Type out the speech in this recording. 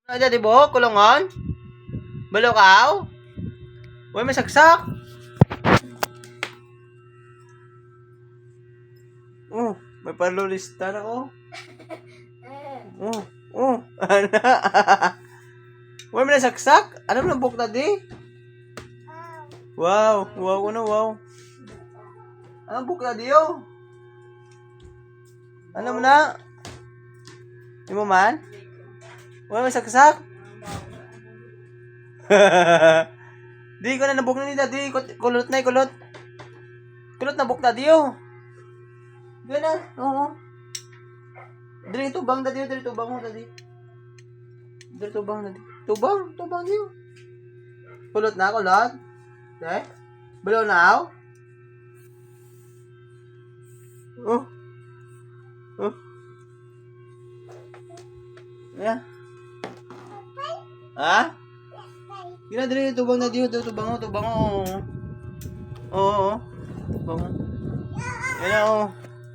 Ada di bo, kulungan? Balukaw? Uy, may saksak. May palulista na oh. Ano? Uy, may nasaksak? Ano na buk na di? Wow, wow. Ano buk na di oh? Ano mo na? Di mo man? Uy, may saksak? Di ko na nabuk na ni daddy. Kulot na kulot. Kulot na buk na di oh. Diyan na, oo. Dili tubang daddy, dili tubang mo daddy. Dili tubang daddy. Tubang di oh. Kulot na, kulot. Eh? Below now? Oh. Yeah. Ha? Gina dili tubang na di, tubang mo. Oo. Tubang mo. Yan na oh.